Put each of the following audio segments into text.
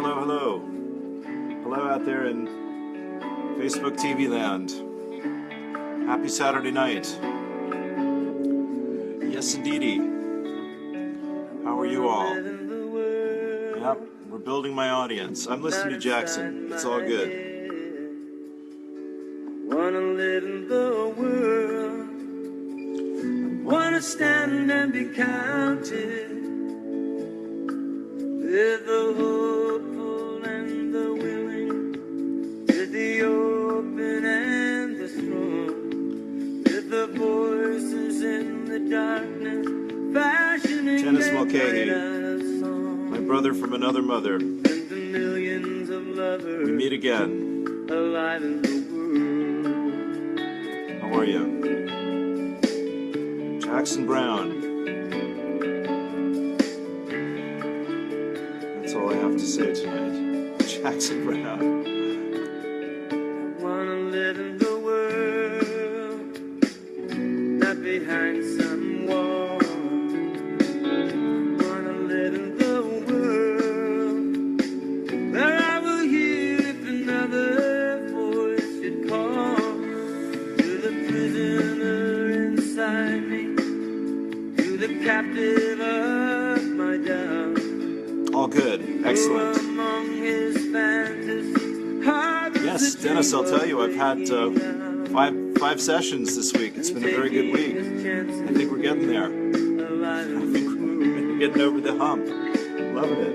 hello, hello. Hello out there in Facebook TV land. Happy Saturday night. Yes, indeedy. How are you all? Yep, we're building my audience. I'm listening to Jackson. It's all good. Wanna live in the world. Wanna stand and be counted with the hopeful and the willing, with the open and the strong, with the voices in the darkness, fashioning Dennis Mulcahy, my brother from another mother. And the millions of lovers we meet again. Alive in the world. How are you? Jackson Brown. That's all I have to say tonight. Jackson Brown. I wanna live in the world, not behind some wall. I wanna live in the world, where I will hear if another voice should call. To the prisoner inside me, to the captive of my doubt. All good. Excellent. Yes, Dennis, I'll tell you, I've had five sessions this week. It's been a very good week. I think we're getting there. I think we're getting over the hump. Loving it.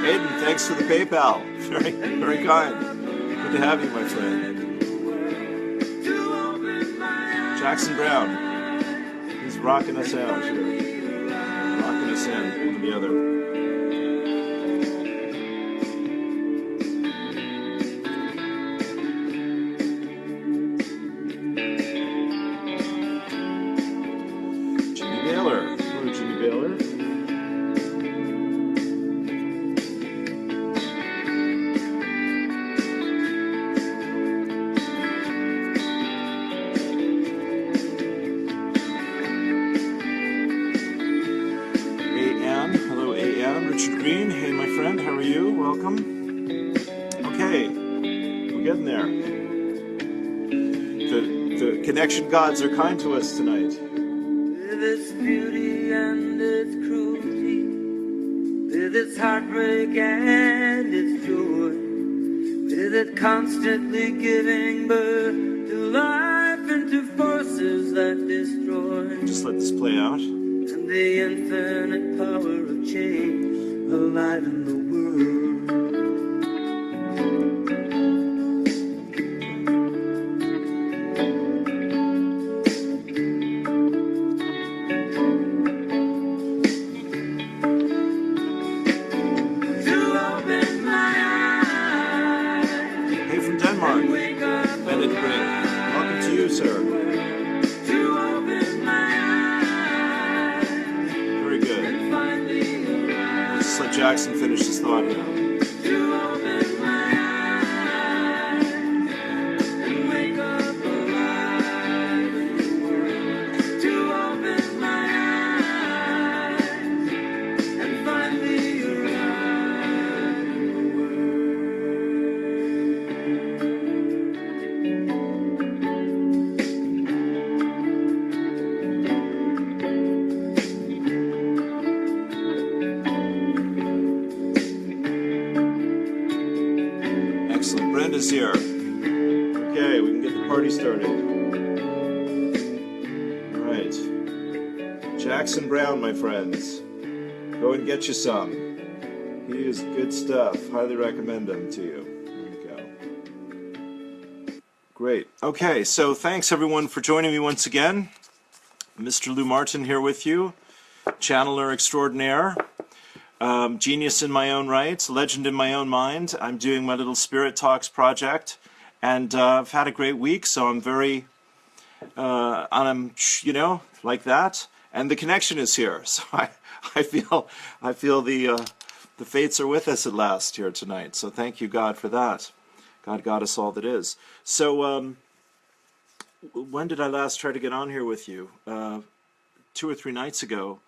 Hayden, thanks for the PayPal. Very, very kind. Good to have you, my friend. Jackson Brown. He's rocking us out here. Rocking us in together. Jimmy Baylor. Hello, Jimmy Baylor. Richard Green, hey my friend, how are you? Welcome. Okay, we're getting there. The connection gods are kind to us tonight. With its beauty and its cruelty, with its heartbreak and its joy, with it constantly giving birth to life and to forces that destroy. Just let this play out. And the infinite power of change alive in the To open my eyes. Hey, from Denmark, Bennett Brink. Welcome to you, sir. To open my eyes. Very good. Just let Jackson finish his thought here. To open my eyes and wake up alive in the world. To open my eyes and find me alive in the Excellent. Brenda's here. Okay, we can get the party started. All right. Jackson Brown, my friends. Go and get you some. He is good stuff. Highly recommend him to you. There you go. Great. Okay, so thanks everyone for joining me once again. Mr. Lou Martin here with you. Channeler extraordinaire. Genius in my own right, legend in my own mind. I'm doing my little Spirit Talks project, and I've had a great week, so I'm very, like that. And the connection is here, so I feel the fates are with us at last here tonight. So thank you, God, for that. God got us all that is. So when did I last try to get on here with you? 2 or 3 nights ago.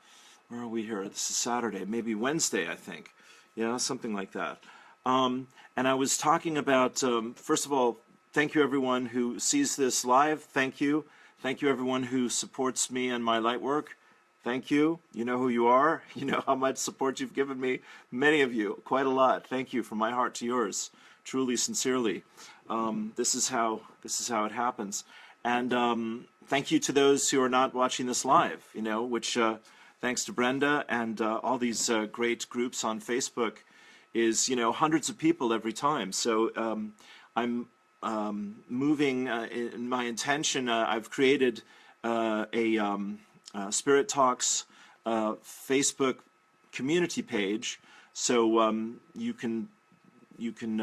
Where are we here? This is Saturday, maybe Wednesday, I think. Yeah, something like that. And I was talking about, first of all, thank you everyone who sees this live. Thank you. Thank you everyone who supports me and my light work. Thank you. You know who you are. You know how much support you've given me. Many of you, quite a lot. Thank you from my heart to yours, truly, sincerely. This is how it happens. And thank you to those who are not watching this live. You know, which thanks to Brenda and all these great groups on Facebook, is, you know, hundreds of people every time. So I'm moving in my intention. I've created a Spirit Talks Facebook community page, so you can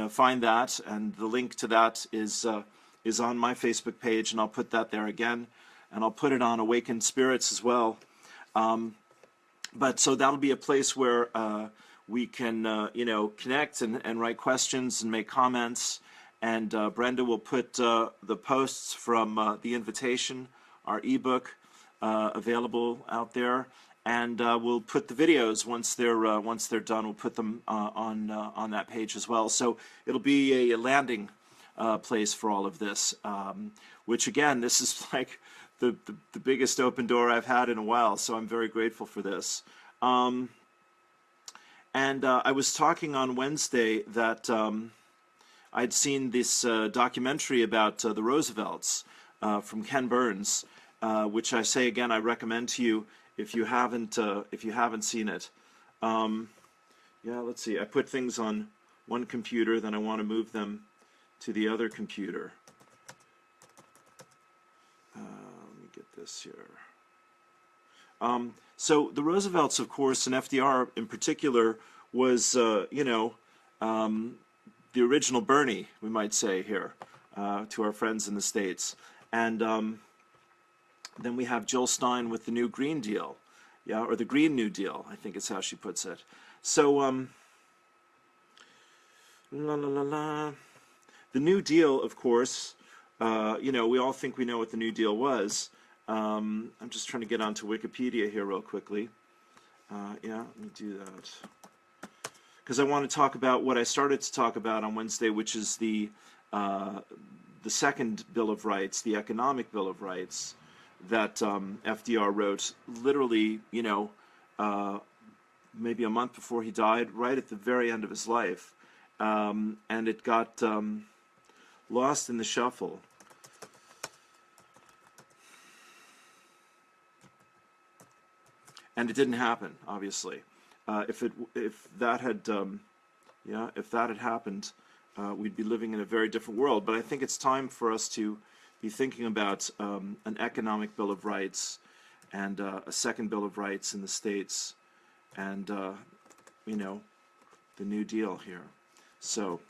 find that, and the link to that is on my Facebook page, and I'll put that there again, and I'll put it on Awakened Spirits as well. But so that'll be a place where we can, you know, connect and write questions and make comments. And Brenda will put the posts from the invitation, our ebook, available out there, and we'll put the videos once they're done. We'll put them on that page as well. So it'll be a landing place for all of this, which again, this is like the biggest open door I've had in a while. So I'm very grateful for this. And I was talking on Wednesday that I'd seen this documentary about the Roosevelts from Ken Burns, which I say again, I recommend to you if you haven't seen it. Yeah, let's see. I put things on one computer, then I want to move them to the other computer. Let me get this here. So the Roosevelts, of course, and FDR in particular, was, you know, the original Bernie, we might say here, to our friends in the States. And then we have Jill Stein with the New Green Deal, yeah, or the Green New Deal, I think is how she puts it. So, the New Deal, of course, you know, we all think we know what the New Deal was. I'm just trying to get onto Wikipedia here real quickly. Yeah, let me do that. Because I want to talk about what I started to talk about on Wednesday, which is the second Bill of Rights, the Economic Bill of Rights, that FDR wrote literally, you know, maybe a month before he died, right at the very end of his life. And it got lost in the shuffle. And it didn't happen, obviously. If that had happened, we'd be living in a very different world. But I think it's time for us to be thinking about an economic Bill of Rights and a second Bill of Rights in the States, and you know, the New Deal here. So,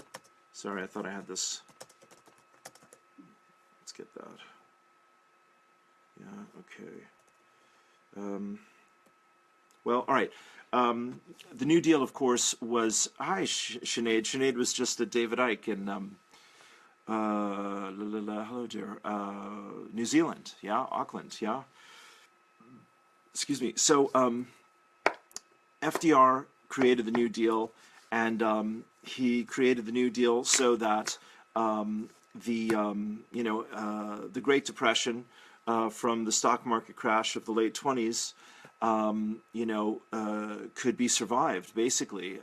sorry, I thought I had this. Let's get that. Yeah, okay. Well, all right. The New Deal, of course, was... Hi, Sinead. Sinead was just at David Icke in... hello, dear. New Zealand, yeah? Auckland, yeah? Excuse me. So, FDR created the New Deal, and he created the New Deal so that the Great Depression from the stock market crash of the late 20s, could be survived, basically.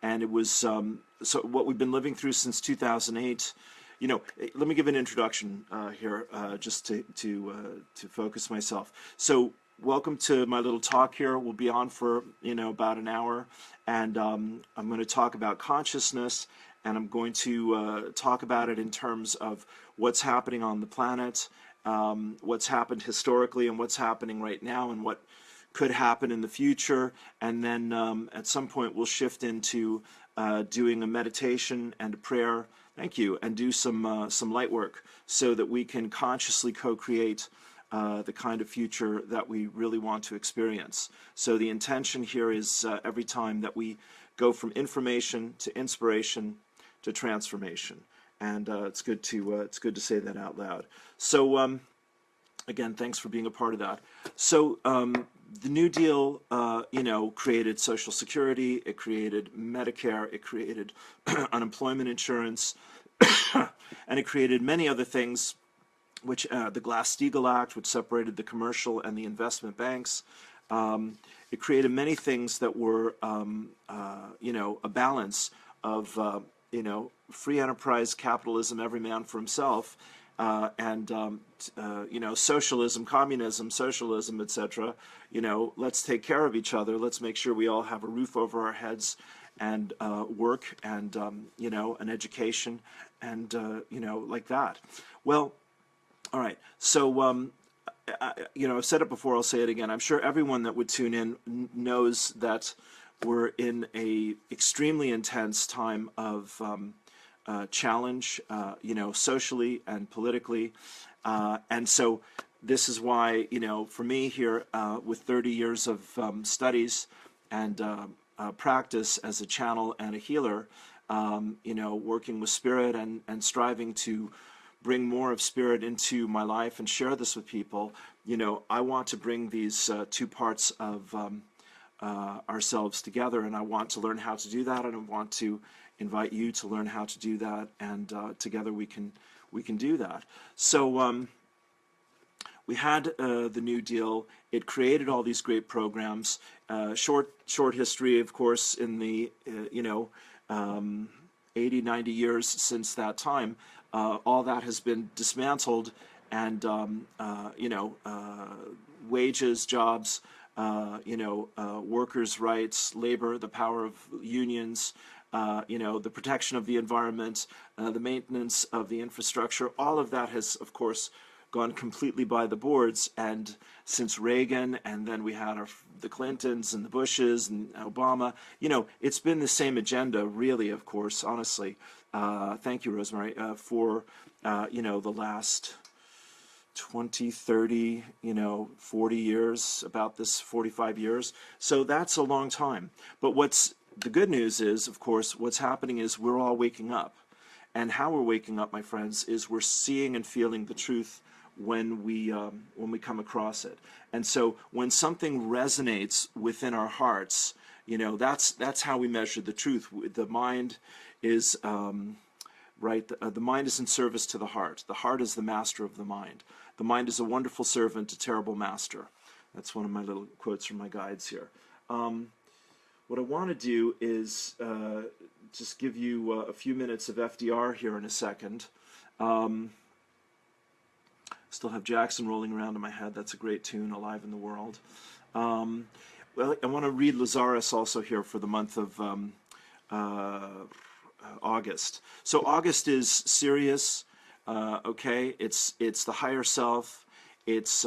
And it was, so what we've been living through since 2008, you know, let me give an introduction here, just to focus myself. So welcome to my little talk here. We'll be on for, you know, about an hour, and I'm going to talk about consciousness, and I'm going to talk about it in terms of what's happening on the planet, what's happened historically and what's happening right now, and what could happen in the future. And then at some point we'll shift into doing a meditation and a prayer, thank you, and do some light work so that we can consciously co-create the kind of future that we really want to experience. So the intention here is every time that we go from information to inspiration to transformation. And it's good to say that out loud. So again, thanks for being a part of that. So the New Deal, created Social Security, it created Medicare, it created unemployment insurance, and it created many other things, which the Glass-Steagall Act, which separated the commercial and the investment banks. It created many things that were, a balance of, free enterprise capitalism, every man for himself, and socialism, communism, socialism, etc. Let's take care of each other. Let's make sure we all have a roof over our heads, and work, and an education, and like that. Well, all right. So I've said it before. I'll say it again. I'm sure everyone that would tune in knows that we're in a extremely intense time of challenge, socially and politically. And so this is why, for me here, with 30 years of studies and practice as a channel and a healer, working with spirit and striving to bring more of spirit into my life and share this with people, I want to bring these two parts of ourselves together, and I want to learn how to do that, and I want to invite you to learn how to do that, and together we can do that. So we had the New Deal. It created all these great programs. Short history, of course, in the 80, 90 years since that time. All that has been dismantled, and wages, jobs, workers' rights, labor, the power of unions, the protection of the environment, the maintenance of the infrastructure, all of that has, of course, gone completely by the boards. And since Reagan, and then we had the Clintons and the Bushes and Obama, it's been the same agenda, really, of course, honestly. Thank you, Rosemary, for, the last 20, 30, 40 years, about this 45 years. So that's a long time. But the good news is, of course, what's happening is we're all waking up. And how we're waking up, my friends, is we're seeing and feeling the truth when we come across it. And so when something resonates within our hearts, that's how we measure the truth. The mind is the mind is in service to the heart. The heart is the master of the mind. The mind is a wonderful servant, a terrible master. That's one of my little quotes from my guides here. What I want to do is just give you a few minutes of FDR here in a second. Still have Jackson rolling around in my head. That's a great tune, Alive in the World. Well, I want to read Lazarus also here for the month of August. So August is serious, okay? It's the higher self. It's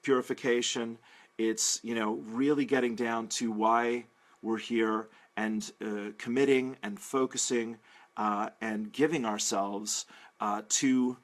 purification. It's, really getting down to why we're here, and committing and focusing and giving ourselves to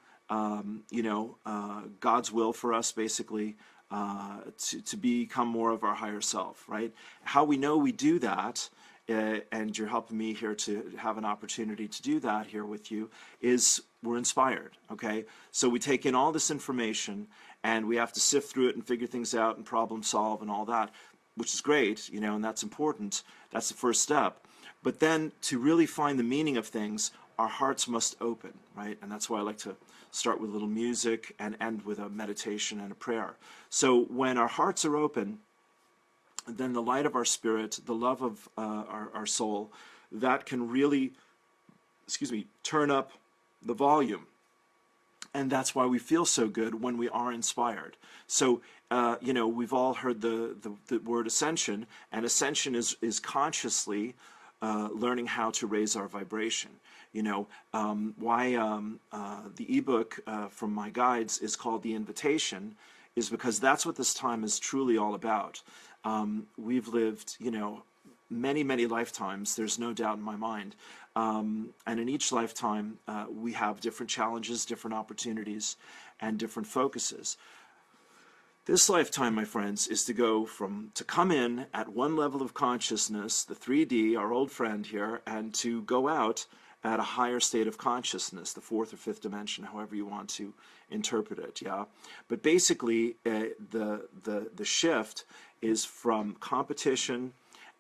God's will for us, basically, to become more of our higher self, right? How we know we do that, and you're helping me here to have an opportunity to do that here with you, is we're inspired, okay? So we take in all this information, and we have to sift through it and figure things out and problem solve and all that, which is great, and that's important. That's the first step. But then to really find the meaning of things, our hearts must open, right? And that's why I like to start with a little music and end with a meditation and a prayer. So when our hearts are open, then the light of our spirit, the love of our soul, that can really, turn up the volume. And that's why we feel so good when we are inspired. So, we've all heard the word ascension, and ascension is consciously learning how to raise our vibration. Why the ebook from my guides is called The Invitation is because that's what this time is truly all about. We've lived, many, many lifetimes, there's no doubt in my mind. And in each lifetime, we have different challenges, different opportunities, and different focuses. This lifetime, my friends, is to come in at one level of consciousness, the 3D, our old friend here, and to go out at a higher state of consciousness, the fourth or fifth dimension, however you want to interpret it. Yeah, but basically, the shift is from competition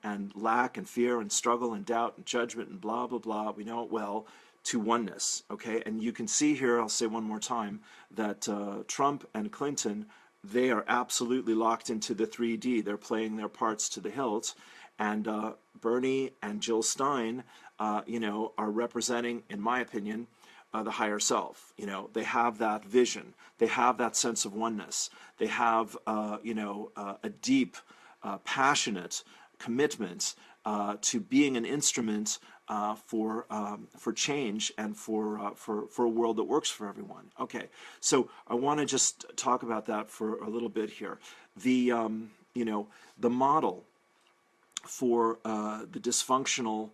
and lack and fear and struggle and doubt and judgment and blah blah blah. We know it well, to oneness. Okay, and you can see here. I'll say one more time that Trump and Clinton, they are absolutely locked into the 3D. They're playing their parts to the hilt. And Bernie and Jill Stein, are representing, in my opinion, the higher self. They have that vision. They have that sense of oneness. They have, a deep, passionate commitment to being an instrument for change and for a world that works for everyone. Okay, so I want to just talk about that for a little bit here. The model for the dysfunctional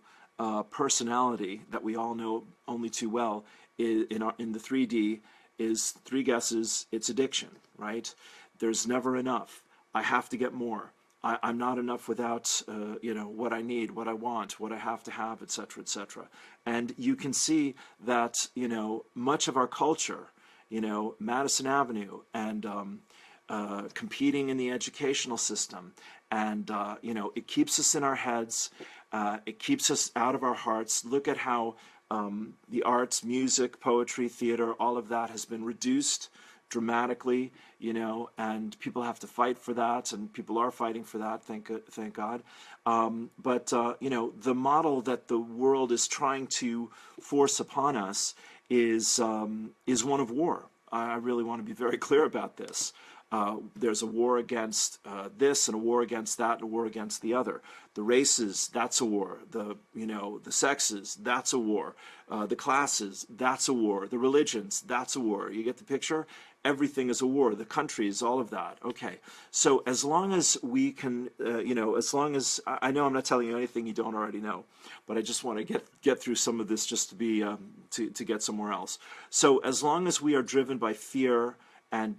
personality that we all know only too well in the 3D is three guesses. It's addiction, right? There's never enough. I have to get more. I'm not enough without what I need, what I want, what I have to have, etc., etc. And you can see that much of our culture, Madison Avenue and competing in the educational system, and it keeps us in our heads, it keeps us out of our hearts. Look at how the arts, music, poetry, theater, all of that has been reduced dramatically, and people have to fight for that, and people are fighting for that, thank God. But the model that the world is trying to force upon us is one of war. I really want to be very clear about this. There's a war against this, and a war against that, and a war against the other. The races, that's a war. The sexes, that's a war. The classes, that's a war. The religions, that's a war. You get the picture? Everything is a war. The countries, all of that. Okay. So as long as we can, as long as I know I'm not telling you anything you don't already know, but I just want to get through some of this just to be to get somewhere else. So as long as we are driven by fear and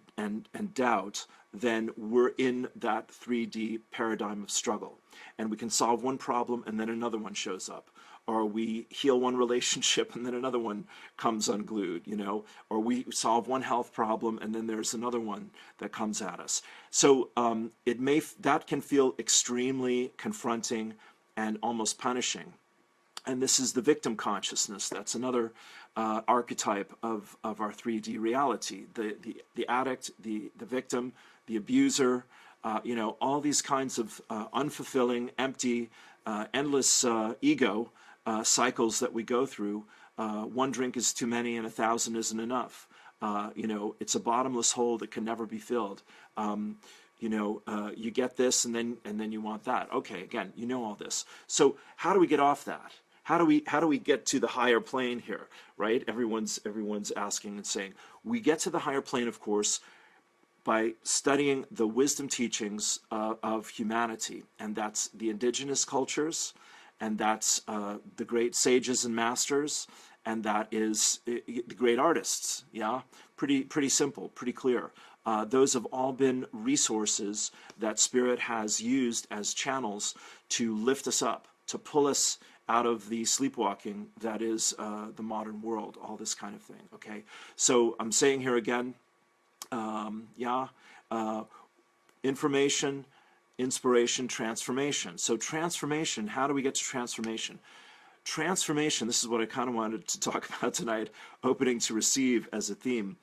doubt, then we're in that 3D paradigm of struggle. And we can solve one problem and then another one shows up. Or we heal one relationship and then another one comes unglued, or we solve one health problem and then there's another one that comes at us. So that can feel extremely confronting and almost punishing. And this is the victim consciousness. That's another archetype of our 3D reality. The addict, the victim, the abuser, all these kinds of unfulfilling, empty, endless ego cycles that we go through. One drink is too many and 1,000 isn't enough. It's a bottomless hole that can never be filled. You get this and then you want that. Okay, again, all this. So how do we get off that? How do we get to the higher plane here, right? Everyone's asking and saying. We get to the higher plane, of course, by studying the wisdom teachings of humanity, and that's the indigenous cultures, and that's the great sages and masters, and that is the great artists. Yeah, pretty simple, pretty clear. Those have all been resources that Spirit has used as channels to lift us up, to pull us out of the sleepwalking that is the modern world, all this kind of thing. Okay, so I'm saying here again, information, inspiration, transformation. So transformation, how do we get to transformation? Transformation, this is what I kind of wanted to talk about tonight, opening to receive as a theme.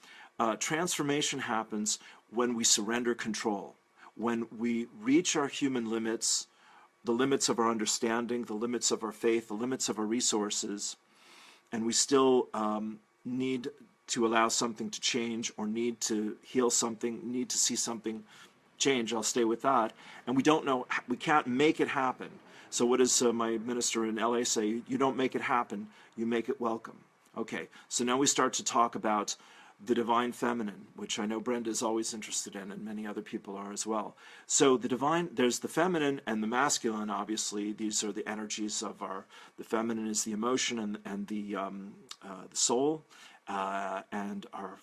Transformation happens when we surrender control, when we reach our human limits, the limits of our understanding, the limits of our faith, the limits of our resources, and we still need to allow something to change, or need to heal something, need to see something change. I'll stay with that. And we don't know, we can't make it happen. So what does my minister in LA say? You don't make it happen, you make it welcome. Okay, so now we start to talk about the divine feminine, which I know Brenda is always interested in, and many other people are as well. So the divine, there's the feminine and the masculine, obviously. These are the energies of the feminine is the emotion and the soul, and our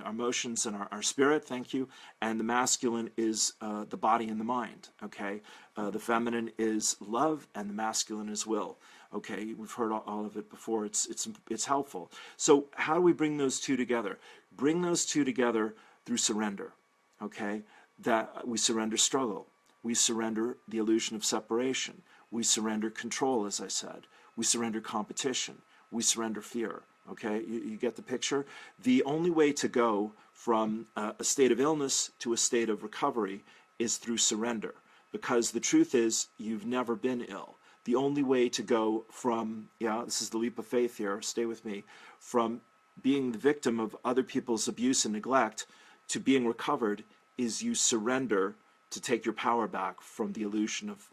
emotions and our spirit, thank you. And the masculine is the body and the mind, okay? The feminine is love and the masculine is will. Okay, we've heard all of it before. It's helpful. So how do we bring those two together? Bring those two together through surrender. Okay, that we surrender struggle. We surrender the illusion of separation. We surrender control, as I said. We surrender competition. We surrender fear. Okay, you get the picture? The only way to go from a state of illness to a state of recovery is through surrender, because the truth is you've never been ill. The only way to go from, this is the leap of faith here, stay with me, from being the victim of other people's abuse and neglect to being recovered is you surrender to take your power back from the illusion of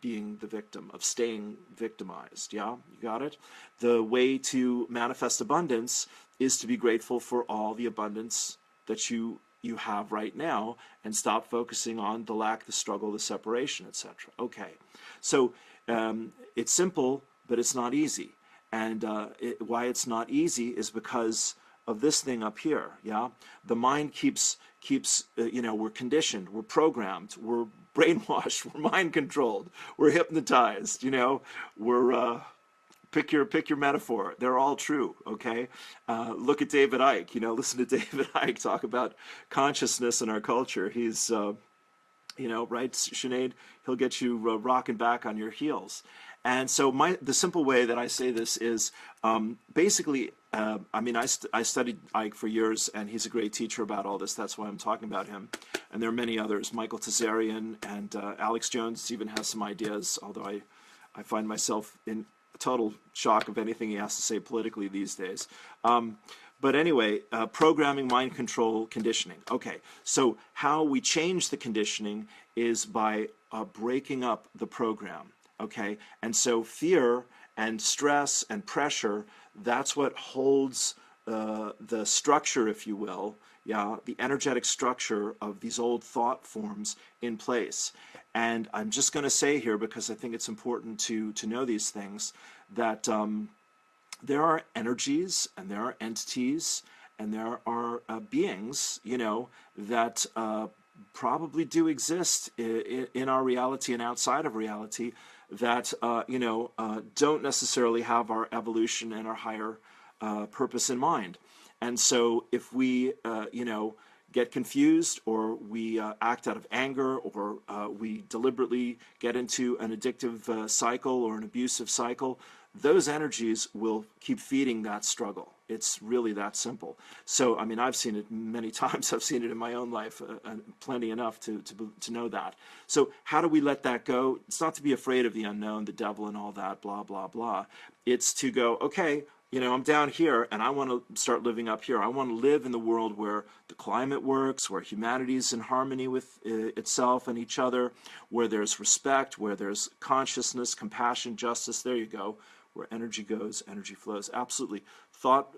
being the victim, of staying victimized. Yeah, you got it? The way to manifest abundance is to be grateful for all the abundance that you have right now and stop focusing on the lack, the struggle, the separation, etc. Okay, so it's simple, but it's not easy. And why it's not easy is because of this thing up here. Yeah, the mind keeps we're conditioned, we're programmed, we're brainwashed, we're mind controlled, we're hypnotized. We're pick your metaphor. They're all true. Okay, look at David Icke. Listen to David Icke talk about consciousness in our culture. He's right, Sinead? He'll get you rocking back on your heels. And so the simple way that I say this is basically, I studied Ike for years, and he's a great teacher about all this. That's why I'm talking about him. And there are many others. Michael Tazarian and Alex Jones even has some ideas, although I find myself in total shock of anything he has to say politically these days. But anyway, programming, mind control, conditioning. Okay, so how we change the conditioning is by breaking up the program. Okay, and so fear and stress and pressure, that's what holds the structure, if you will, the energetic structure of these old thought forms in place. And I'm just going to say here, because I think it's important to know these things, that there are energies and there are entities and there are beings, that probably do exist in our reality and outside of reality that, don't necessarily have our evolution and our higher purpose in mind. And so if we, get confused, or we act out of anger, or we deliberately get into an addictive cycle or an abusive cycle, those energies will keep feeding that struggle. It's really that simple. So, I've seen it many times. I've seen it in my own life, plenty enough to know that. So how do we let that go? It's not to be afraid of the unknown, the devil and all that, blah, blah, blah. It's to go, okay, I'm down here and I want to start living up here. I want to live in the world where the climate works, where humanity is in harmony with itself and each other, where there's respect, where there's consciousness, compassion, justice. There you go. Where energy goes, energy flows. Absolutely. Thought,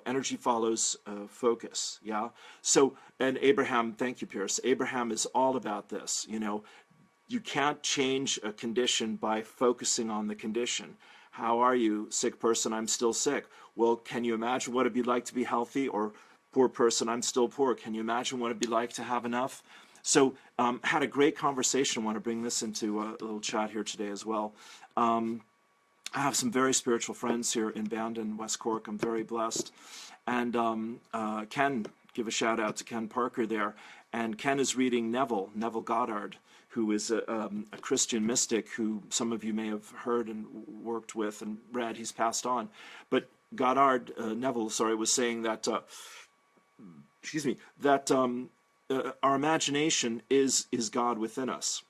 energy follows focus. Yeah. So, and Abraham, thank you, Pierce. Abraham is all about this. You can't change a condition by focusing on the condition. How are you, sick person? I'm still sick. Well, can you imagine what it'd be like to be healthy? Or poor person, I'm still poor. Can you imagine what it'd be like to have enough? So, had a great conversation. I want to bring this into a little chat here today as well. I have some very spiritual friends here in Bandon, West Cork. I'm very blessed. And Ken, give a shout out to Ken Parker there. And Ken is reading Neville Goddard, who is a Christian mystic who some of you may have heard and worked with and read. He's passed on. But Neville was saying that, our imagination is God within us.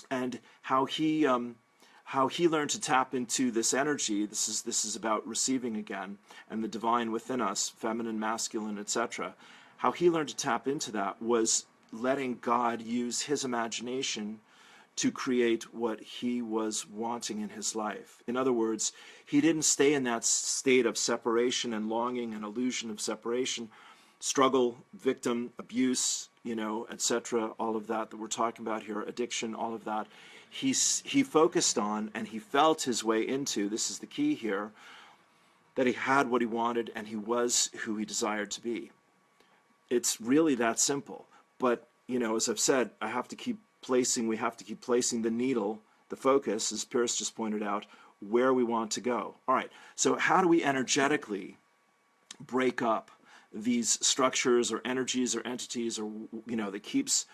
And how he learned to tap into this energy. This is about receiving again, and the divine within us, feminine, masculine, etc. How he learned to tap into that was letting God use his imagination to create what he was wanting in his life. In other words, he didn't stay in that state of separation and longing and illusion of separation, struggle, victim, abuse, etc., all of that we're talking about here, addiction, all of that. He focused on and he felt his way into, this is the key here, that he had what he wanted and he was who he desired to be. It's really that simple. But, as I've said, we have to keep placing the needle, the focus, as Pierce just pointed out, where we want to go. All right, so how do we energetically break up these structures or energies or entities, or that keeps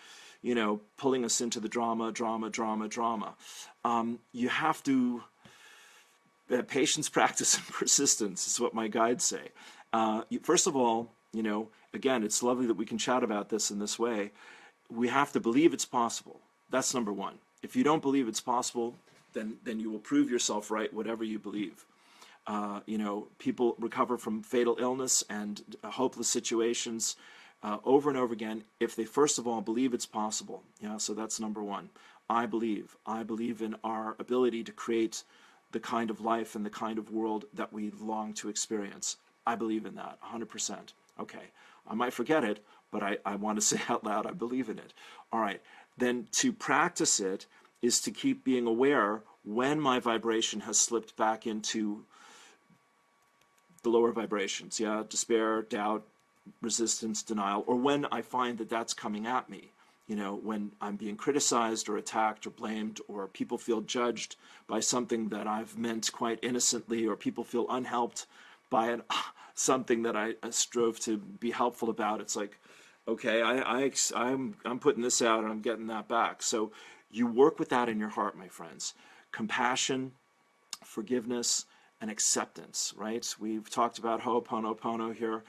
pulling us into the drama. You have to patience, practice, and persistence is what my guides say. First of all, again, it's lovely that we can chat about this in this way. We have to believe it's possible. That's number one. If you don't believe it's possible, then you will prove yourself right, whatever you believe. People recover from fatal illness and hopeless situations over and over again if they first of all believe it's possible. So that's number one. I believe in our ability to create the kind of life and the kind of world that we long to experience. I believe in that 100%. Okay, I might forget it, but I want to say out loud I believe in it. All right, then to practice it is to keep being aware when my vibration has slipped back into the lower vibrations, despair, doubt, resistance, denial, or when I find that that's coming at me, when I'm being criticized or attacked or blamed, or people feel judged by something that I've meant quite innocently, or people feel unhelped by something that I strove to be helpful about. It's like, okay, I'm putting this out and I'm getting that back. So you work with that in your heart, my friends. Compassion, forgiveness, and acceptance, right? We've talked about Ho'oponopono here.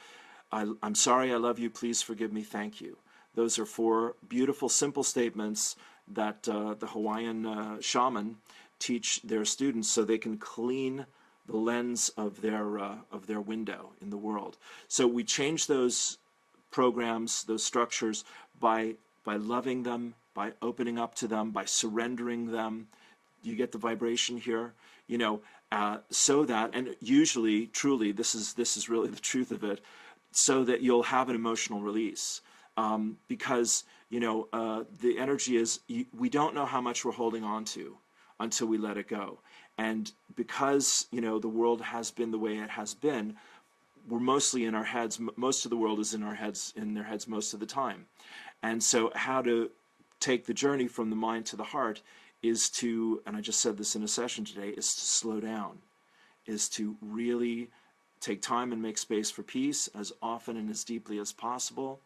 I'm sorry, I love you, please forgive me, thank you. Those are 4 beautiful, simple statements that the Hawaiian shaman teach their students so they can clean the lens of their window in the world. So we change those programs, those structures, by loving them, by opening up to them, by surrendering them. You get the vibration here, so that, and usually, truly, this is really the truth of it, so that you'll have an emotional release. Because, the energy is, we don't know how much we're holding on to until we let it go. And because, the world has been the way it has been, we're mostly in our heads. Most of the world is in their heads most of the time. And so how to take the journey from the mind to the heart is to, and I just said this in a session today, is to slow down, is to really take time and make space for peace as often and as deeply as possible,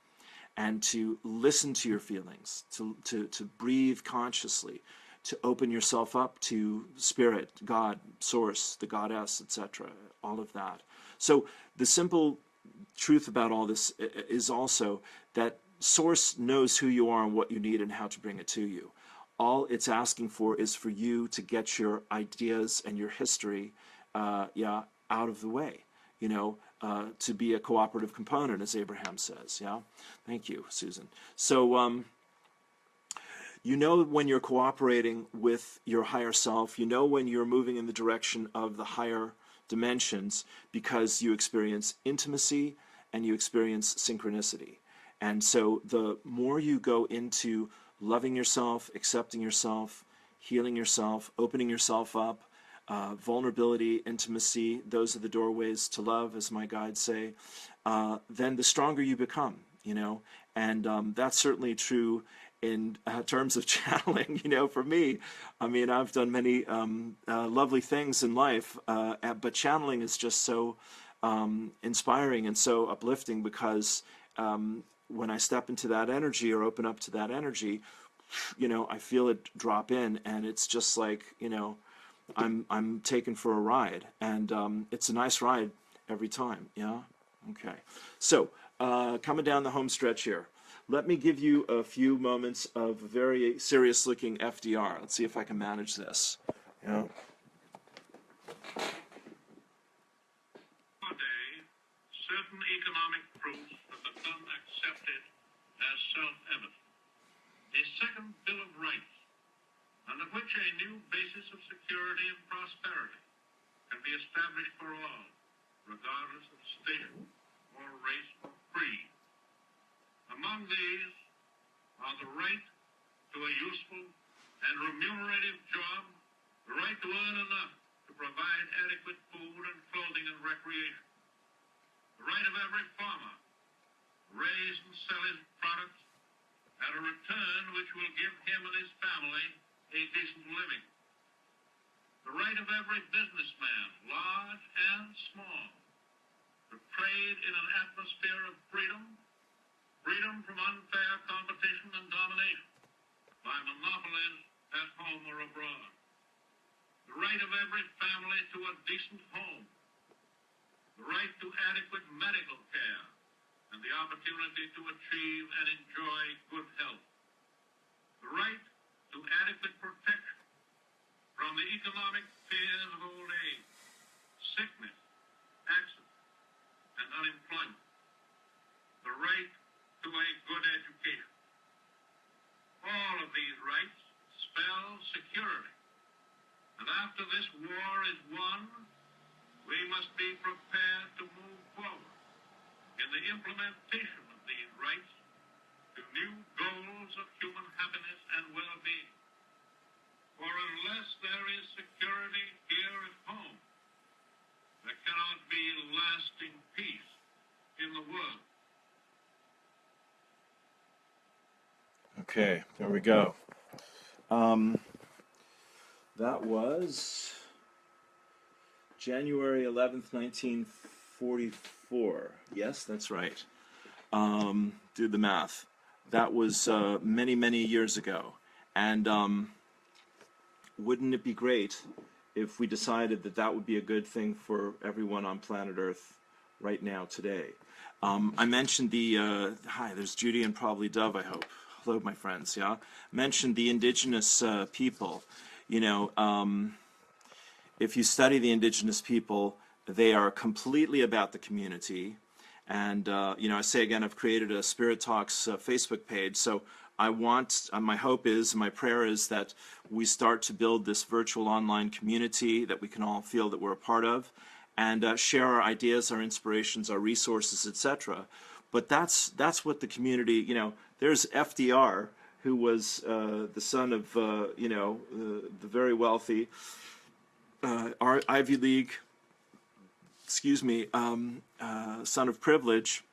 and to listen to your feelings, to breathe consciously, to open yourself up to spirit, God, source, the goddess, etc., all of that. So the simple truth about all this is also that source knows who you are and what you need and how to bring it to you. All it's asking for is for you to get your ideas and your history out of the way, to be a cooperative component, as Abraham says. Thank you, Susan. So when you're cooperating with your higher self, when you're moving in the direction of the higher dimensions, because you experience intimacy and you experience synchronicity. And so the more you go into loving yourself, accepting yourself, healing yourself, opening yourself up, vulnerability, intimacy, those are the doorways to love, as my guides say, then the stronger you become, and that's certainly true in terms of channeling, for me. I mean, I've done many lovely things in life, but channeling is just so inspiring and so uplifting, because when I step into that energy or open up to that energy, I feel it drop in, and it's just like, I'm taken for a ride, and it's a nice ride every time. Okay. So coming down the home stretch here, let me give you a few moments of very serious looking FDR. Let's see if I can manage this. Certain economic proofs have become accepted as self-evident. A second Bill of Rights, under which a new basis of security and prosperity can be established for all, regardless of station or race or creed. Among these are the right to a useful and remunerative job, the right to earn enough to provide adequate food and clothing and recreation, the right of every farmer to raise and sell his products at a return which will give him and his family a decent living, the right of every businessman, large and small, to trade in an atmosphere of freedom, freedom from unfair competition and domination by monopolies at home or abroad, the right of every family to a decent home, the right to adequate medical care, and the opportunity to achieve and enjoy good health, the right to adequate protection from the economic fears of old age, sickness, accident, and unemployment, the right to a good education. All of these rights spell security. And after this war is won, we must be prepared to move forward in the implementation of these rights to new goals of human happiness and well-being. For unless there is security here at home, there cannot be lasting peace in the world. Okay, there we go. That was January 11th, 1944. Yes, that's right. Do the math. That was many, many years ago. And wouldn't it be great if we decided that that would be a good thing for everyone on planet Earth right now, today? I mentioned the, hi, there's Judy and probably Dove, I hope. Hello, my friends, yeah? Mentioned the indigenous people. You know, if you study the indigenous people, they are completely about the community. And, you know, I say again, I've created a Spirit Talks Facebook page. So I want, my hope is, my prayer is that we start to build this virtual online community that we can all feel that we're a part of, and share our ideas, our inspirations, our resources, etc. But that's what the community, you know, there's FDR, who was the son of, you know, the very wealthy, Ivy League, excuse me, son of privilege,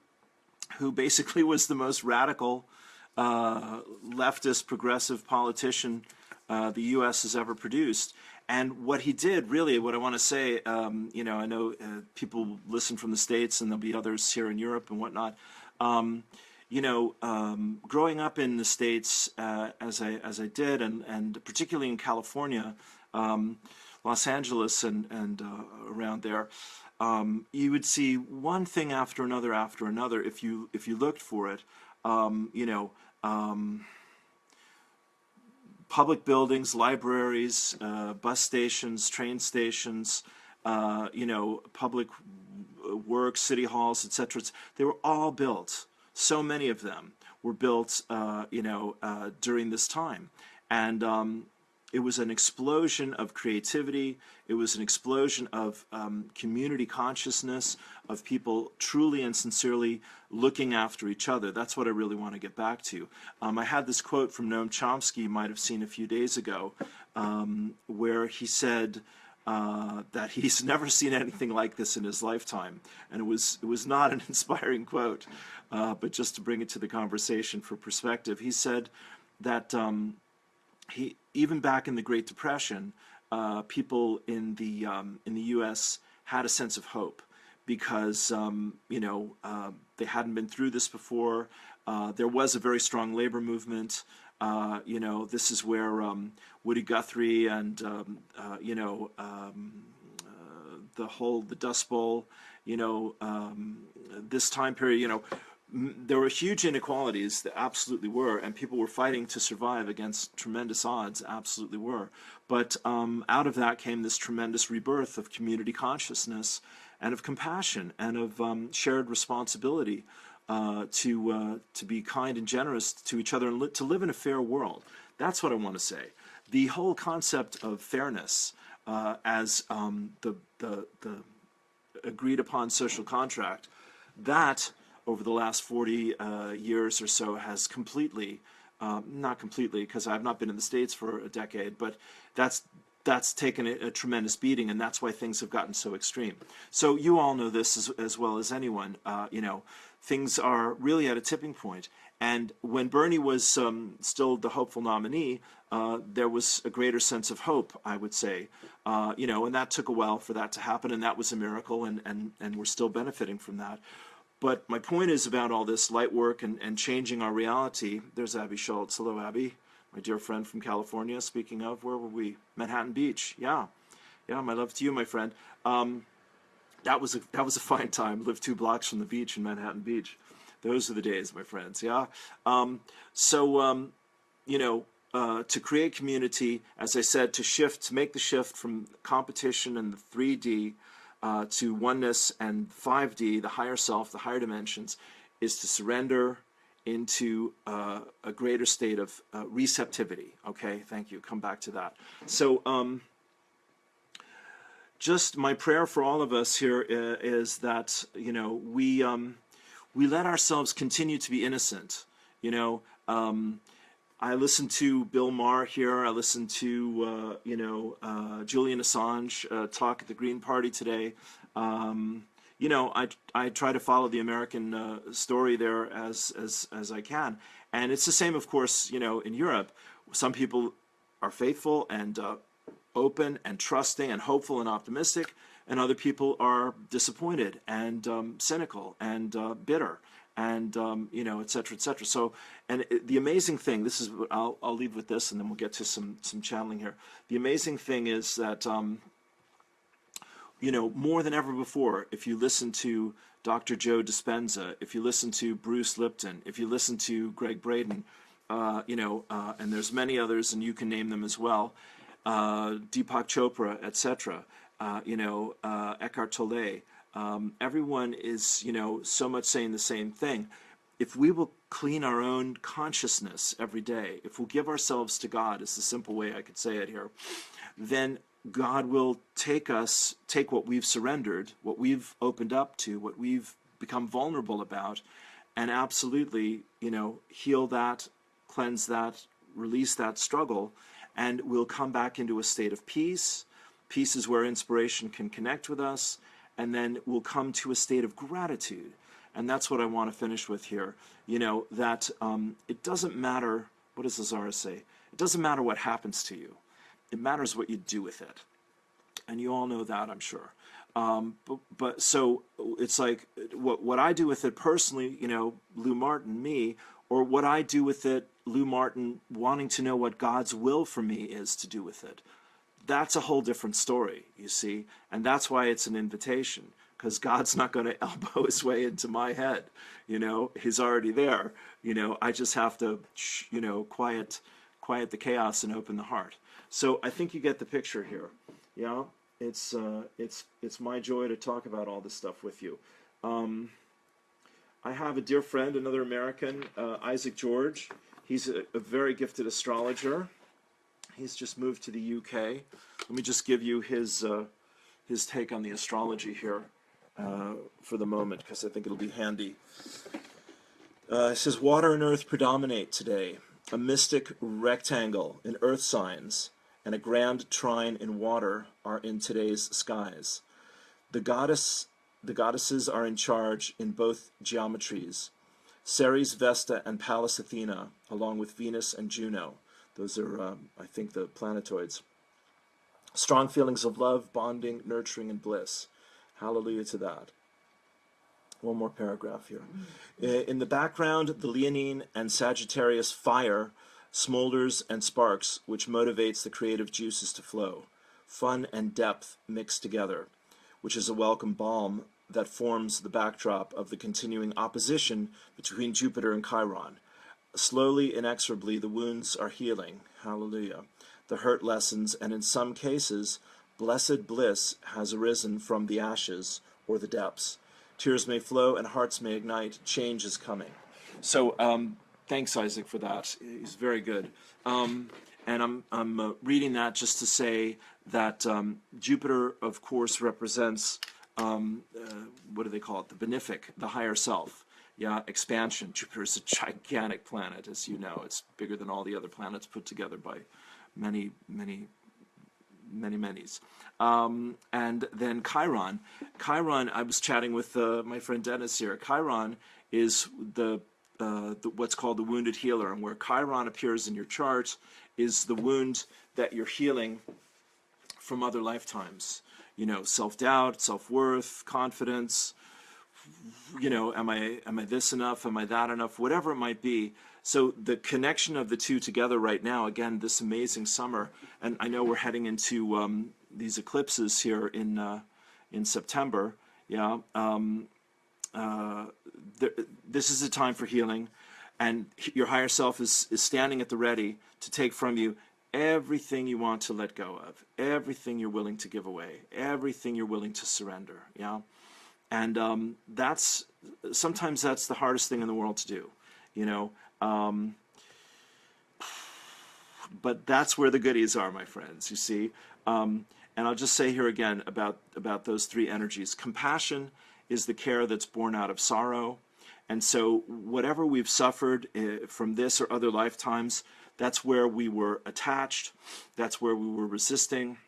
who basically was the most radical leftist progressive politician the U.S. has ever produced. And what he did, really, what I want to say, you know, I know people listen from the States, and there'll be others here in Europe and whatnot. You know, growing up in the States as I did, and particularly in California, Los Angeles and around there, you would see one thing after another if you looked for it. You know, public buildings, libraries, bus stations, train stations, you know, public works, city halls, etc. They were all built. So many of them were built, you know, during this time. And it was an explosion of creativity. It was an explosion of community consciousness, of people truly and sincerely looking after each other. That's what I really want to get back to. I had this quote from Noam Chomsky, you might have seen a few days ago, where he said that he's never seen anything like this in his lifetime. And it was not an inspiring quote, but just to bring it to the conversation for perspective, he said that even back in the Great Depression, people in the U.S. had a sense of hope because you know, they hadn't been through this before. There was a very strong labor movement. You know, this is where Woody Guthrie and you know, the Dust Bowl, you know, this time period, you know, there were huge inequalities, there absolutely were, and people were fighting to survive against tremendous odds, absolutely were. But out of that came this tremendous rebirth of community consciousness and of compassion and of shared responsibility to be kind and generous to each other and to live in a fair world. That's what I want to say. The whole concept of fairness as the agreed upon social contract, that over the last 40 years or so has completely, not completely because I've not been in the States for a decade, but that's taken a tremendous beating, and that's why things have gotten so extreme. So you all know this as well as anyone, you know, things are really at a tipping point, And when Bernie was still the hopeful nominee, there was a greater sense of hope, I would say. And that took a while for that to happen, and that was a miracle, and we're still benefiting from that. But my point is about all this light work and changing our reality. There's Abby Schultz. Hello, Abby, my dear friend from California. Speaking of, where were we? Manhattan Beach. Yeah, my love to you, my friend. That was a fine time. Lived 2 blocks from the beach in Manhattan Beach. Those are the days, my friends. Yeah. To create community, as I said, to make the shift from competition and the 3D to oneness and 5D, the higher self, the higher dimensions, is to surrender into a greater state of receptivity. Okay, thank you. Come back to that. So, just my prayer for all of us here is that we let ourselves continue to be innocent. I listened to Bill Maher here. I listened to Julian Assange talk at the Green Party today. I try to follow the American story there as I can, and it's the same, of course, in Europe. Some people are faithful and open and trusting and hopeful and optimistic, and other people are disappointed and cynical and bitter and et cetera, et cetera. So, and the amazing thing, this is what I'll leave with this, and then we'll get to some channeling here. The amazing thing is that more than ever before, if you listen to Dr. Joe Dispenza, if you listen to Bruce Lipton, if you listen to Greg Braden, and there's many others, and you can name them as well, Deepak Chopra, etc., Eckhart Tolle, everyone is, so much saying the same thing. If we will clean our own consciousness every day, if we'll give ourselves to God, is the simple way I could say it here, then God will take what we've surrendered, what we've opened up to, what we've become vulnerable about, and absolutely, heal that, cleanse that, release that struggle, and we'll come back into a state of peace. Peace is where inspiration can connect with us, and then we'll come to a state of gratitude. And that's what I want to finish with here. That it doesn't matter, what does Lazarus say? It doesn't matter what happens to you. It matters what you do with it. And you all know that, I'm sure. But so it's like what I do with it personally, Lou Martin, me, or what I do with it, Lou Martin, wanting to know what God's will for me is to do with it. That's a whole different story, you see. And that's why it's an invitation, because God's not going to elbow his way into my head. He's already there. I just have to, quiet the chaos and open the heart. So I think you get the picture here. Yeah, it's my joy to talk about all this stuff with you. I have a dear friend, another American, Isaac George. He's a very gifted astrologer. He's just moved to the UK. Let me just give you his take on the astrology here for the moment, because I think it'll be handy. It says, water and earth predominate today. A mystic rectangle in earth signs and a grand trine in water are in today's skies. The goddesses are in charge in both geometries. Ceres, Vesta, and Pallas Athena, along with Venus and Juno. Those are, I think, the planetoids. Strong feelings of love, bonding, nurturing, and bliss. Hallelujah to that. One more paragraph here. In the background, the Leonine and Sagittarius fire smolders and sparks, which motivates the creative juices to flow. Fun and depth mixed together, which is a welcome balm that forms the backdrop of the continuing opposition between Jupiter and Chiron. Slowly, inexorably, the wounds are healing. Hallelujah. The hurt lessens, and in some cases, blessed bliss has arisen from the ashes or the depths. Tears may flow and hearts may ignite. Change is coming. So, thanks, Isaac, for that. He's very good. And I'm reading that just to say that Jupiter, of course, represents, what do they call it? The benefic, the higher self. Yeah, expansion. Jupiter is a gigantic planet, as you know. It's bigger than all the other planets put together by many, many's. And then Chiron. Chiron, I was chatting with my friend Dennis here. Chiron is the what's called the wounded healer, and where Chiron appears in your chart is the wound that you're healing from other lifetimes. You know, self-doubt, self-worth, confidence. You know, am I this enough? Am I that enough? Whatever it might be. So the connection of the two together right now, again, this amazing summer, and I know we're heading into these eclipses here in September. Yeah, this is a time for healing, and your higher self is standing at the ready to take from you everything you want to let go of, everything you're willing to give away, everything you're willing to surrender. Yeah, and sometimes that's the hardest thing in the world to do, you know. But that's where the goodies are, my friends. You see, and I'll just say here again about those three energies. Compassion is the care that's born out of sorrow. And so whatever we've suffered from this or other lifetimes, that's where we were attached, that's where we were resisting,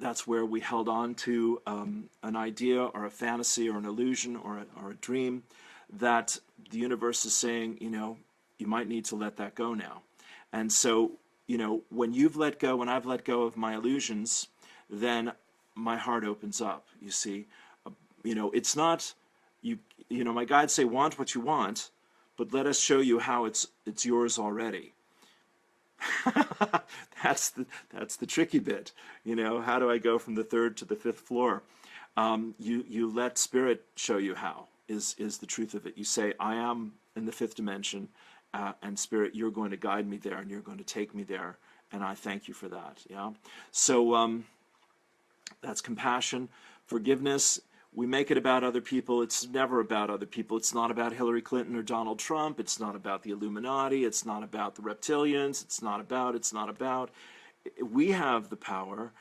that's where we held on to an idea or a fantasy or an illusion or a dream that the universe is saying, you know, you might need to let that go now. And so, you know, when you've let go, when I've let go of my illusions, then my heart opens up, you see. You know, it's not, you know, my guides say, want what you want, but let us show you how it's yours already. That's the tricky bit. You know, how do I go from the third to the fifth floor? You let spirit show you how, is the truth of it. You say, I am in the fifth dimension, and spirit, you're going to guide me there, and you're going to take me there, and I thank you for that. Yeah. So that's compassion. Forgiveness. We make it about other people. It's never about other people. It's not about Hillary Clinton or Donald Trump. It's not about the Illuminati. It's not about the reptilians. It's not about. We have the power,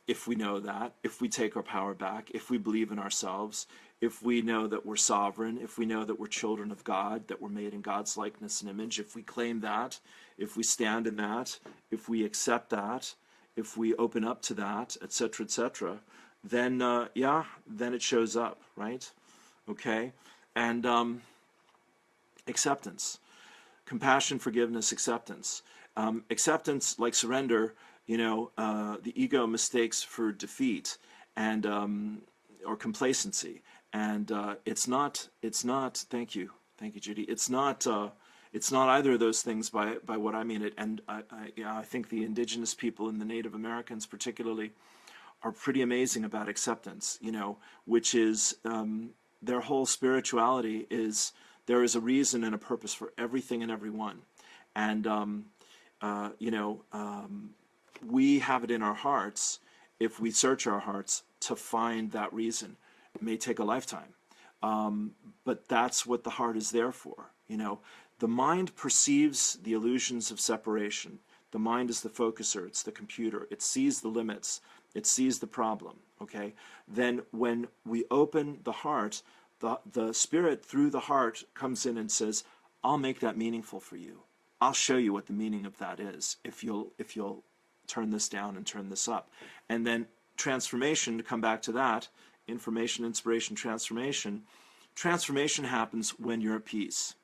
if we know that, if we take our power back, if we believe in ourselves, if we know that we're sovereign, if we know that we're children of God, that we're made in God's likeness and image, if we claim that, if we stand in that, if we accept that, if we open up to that, etc., then then it shows up, right? Okay, and acceptance, compassion, forgiveness, acceptance. Acceptance, like surrender, you know, the ego mistakes for defeat and or complacency, and it's not. Thank you, Judy. It's not either of those things by what I mean it, and I think the indigenous people and the Native Americans particularly are pretty amazing about acceptance, you know, which is their whole spirituality is there is a reason and a purpose for everything and everyone. And, you know, we have it in our hearts, if we search our hearts, to find that reason. It may take a lifetime, but that's what the heart is there for, you know. The mind perceives the illusions of separation. The mind is the focuser, it's the computer. It sees the limits. It sees the problem, okay? Then when we open the heart, the spirit through the heart comes in and says, I'll make that meaningful for you. I'll show you what the meaning of that is if you'll turn this down and turn this up. And then transformation, to come back to that, information, inspiration, transformation. Transformation happens when you're at peace.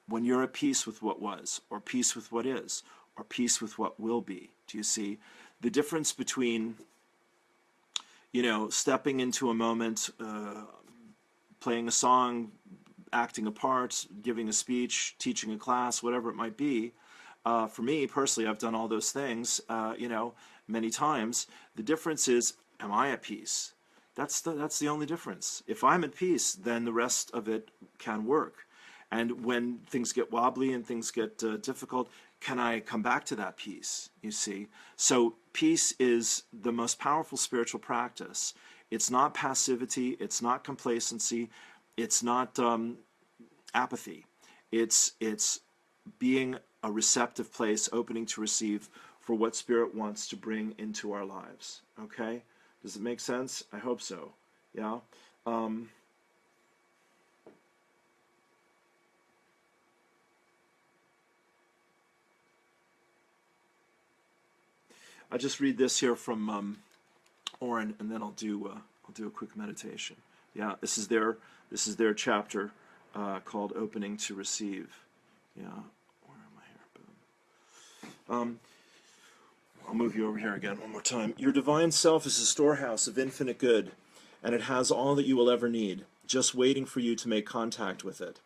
When you're at peace with what was, or peace with what is, or peace with what will be. Do you see? The difference between, you know, stepping into a moment, playing a song, acting a part, giving a speech, teaching a class, whatever it might be. For me personally, I've done all those things, you know, many times. The difference is, am I at peace? That's the only difference. If I'm at peace, then the rest of it can work. And when things get wobbly and things get difficult, can I come back to that peace, you see? So peace is the most powerful spiritual practice. It's not passivity, it's not complacency, it's not apathy. It's being a receptive place, opening to receive for what Spirit wants to bring into our lives, okay? Does it make sense? I hope so, yeah? I'll just read this here from Oren, and then I'll do a quick meditation. Yeah, this is their chapter called Opening to Receive. Yeah, where am I here? Boom. I'll move you over here again one more time. Your divine self is a storehouse of infinite good, and it has all that you will ever need, just waiting for you to make contact with it.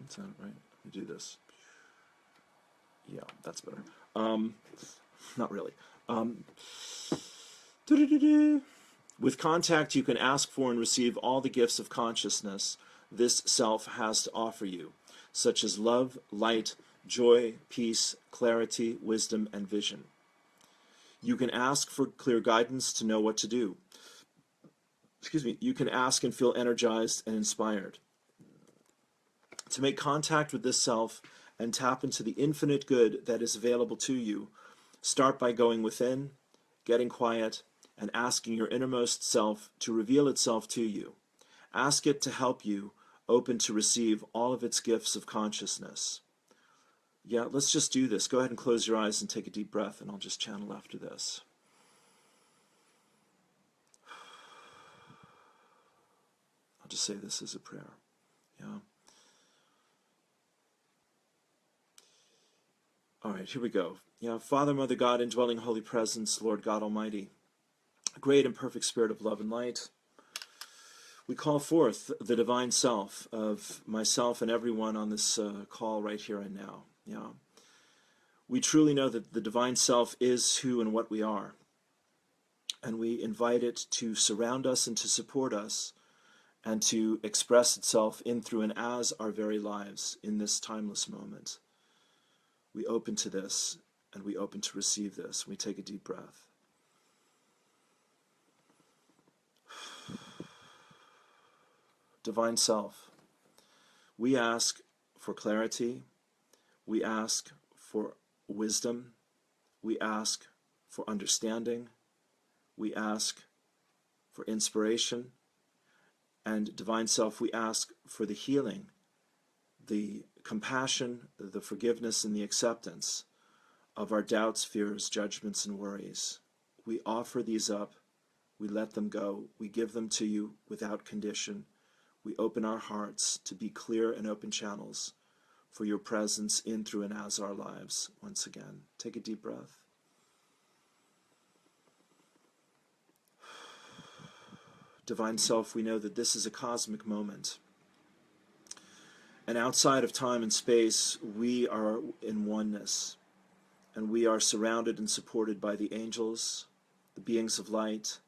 Is that right? Let me do this. Yeah, that's better. Not really. With contact, you can ask for and receive all the gifts of consciousness this self has to offer you, such as love, light, joy, peace, clarity, wisdom, and vision. You can ask for clear guidance to know what to do. Excuse me. You can ask and feel energized and inspired. To make contact with this self and tap into the infinite good that is available to you, start by going within, getting quiet, and asking your innermost self to reveal itself to you. Ask it to help you open to receive all of its gifts of consciousness. Yeah, let's just do this. Go ahead and close your eyes and take a deep breath, and I'll just channel after this. I'll just say this as a prayer. Yeah. All right, here we go. Yeah, Father, Mother God, indwelling Holy Presence, Lord God Almighty, great and perfect Spirit of love and light, we call forth the divine self of myself and everyone on this call right here and now. Yeah. We truly know that the divine self is who and what we are, and we invite it to surround us and to support us and to express itself in, through, and as our very lives in this timeless moment. We open to this, and we open to receive this. We take a deep breath. Divine Self, we ask for clarity, we ask for wisdom, we ask for understanding, we ask for inspiration, and Divine Self, we ask for the healing, the compassion, the forgiveness, and the acceptance of our doubts, fears, judgments, and worries. We offer these up, we let them go, we give them to you without condition. We open our hearts to be clear and open channels for your presence in, through, and as our lives. Once again, take a deep breath. Divine Self, we know that this is a cosmic moment. And outside of time and space, we are in oneness. And we are surrounded and supported by the angels, the beings of light,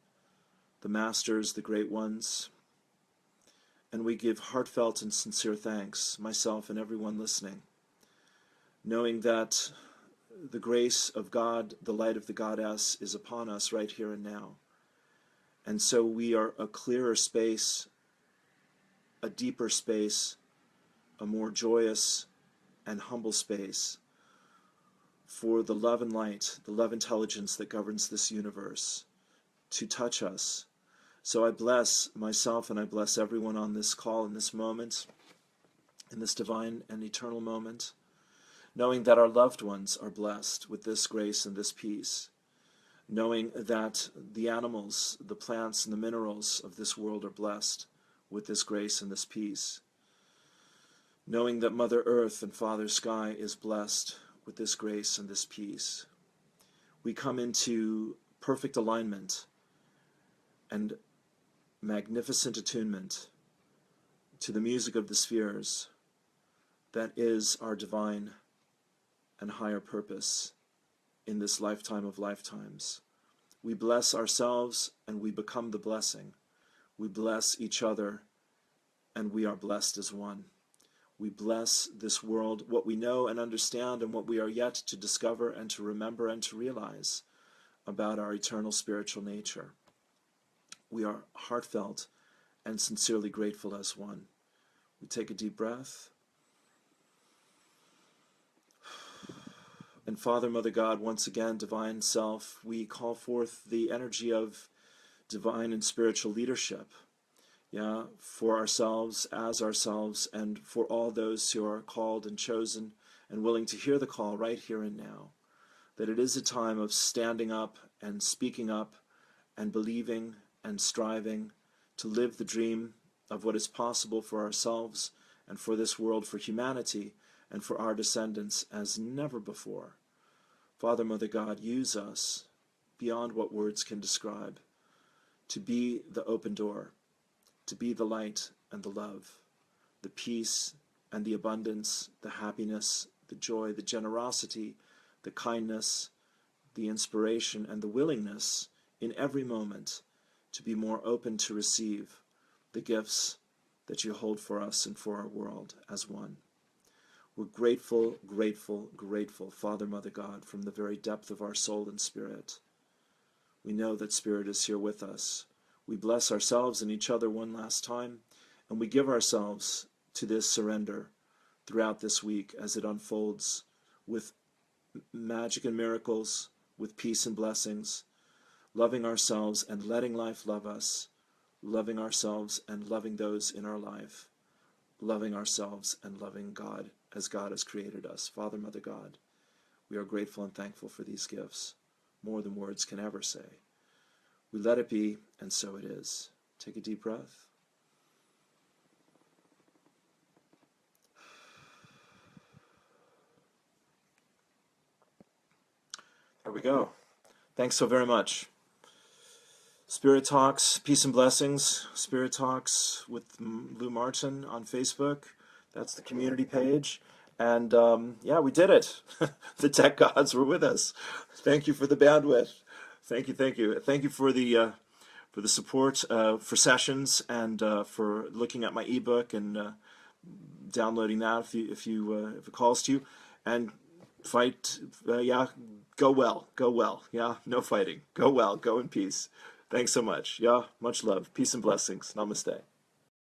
the masters, the great ones. And we give heartfelt and sincere thanks, myself and everyone listening, knowing that the grace of God, the light of the Goddess, is upon us right here and now. And so we are a clearer space, a deeper space, a more joyous and humble space for the love and light, the love intelligence that governs this universe to touch us. So I bless myself and I bless everyone on this call in this moment, in this divine and eternal moment, knowing that our loved ones are blessed with this grace and this peace, knowing that the animals, the plants, and the minerals of this world are blessed with this grace and this peace, knowing that Mother Earth and Father Sky is blessed with this grace and this peace. We come into perfect alignment and magnificent attunement to the music of the spheres that is our divine and higher purpose in this lifetime of lifetimes. We bless ourselves and we become the blessing. We bless each other and we are blessed as one. We bless this world, what we know and understand and what we are yet to discover and to remember and to realize about our eternal spiritual nature. We are heartfelt and sincerely grateful as one. We take a deep breath. And Father, Mother God, once again, Divine Self, we call forth the energy of divine and spiritual leadership, for ourselves, as ourselves, and for all those who are called and chosen and willing to hear the call right here and now, that it is a time of standing up and speaking up and believing and striving to live the dream of what is possible for ourselves and for this world, for humanity, and for our descendants as never before. Father, Mother God, use us beyond what words can describe, to be the open door, to be the light and the love, the peace and the abundance, the happiness, the joy, the generosity, the kindness, the inspiration, and the willingness in every moment to be more open to receive the gifts that you hold for us and for our world as one. We're grateful, grateful, grateful, Father, Mother God, from the very depth of our soul and spirit. We know that Spirit is here with us. We bless ourselves and each other one last time, and we give ourselves to this surrender throughout this week as it unfolds with magic and miracles, with peace and blessings, loving ourselves and letting life love us, loving ourselves and loving those in our life, loving ourselves and loving God as God has created us. Father, Mother God, we are grateful and thankful for these gifts, more than words can ever say. We let it be, and so it is. Take a deep breath. There we go. Thanks so very much. Spirit Talks, Peace and Blessings, Spirit Talks with Lou Martin on Facebook. That's the community page. And yeah, we did it. The tech gods were with us. Thank you for the bandwidth. Thank you, thank you. Thank you for the support for sessions and for looking at my ebook and downloading that if it calls to you. And fight, yeah, go well, yeah, no fighting. Go well, go in peace. Thanks so much. Yeah, much love. Peace and blessings. Namaste.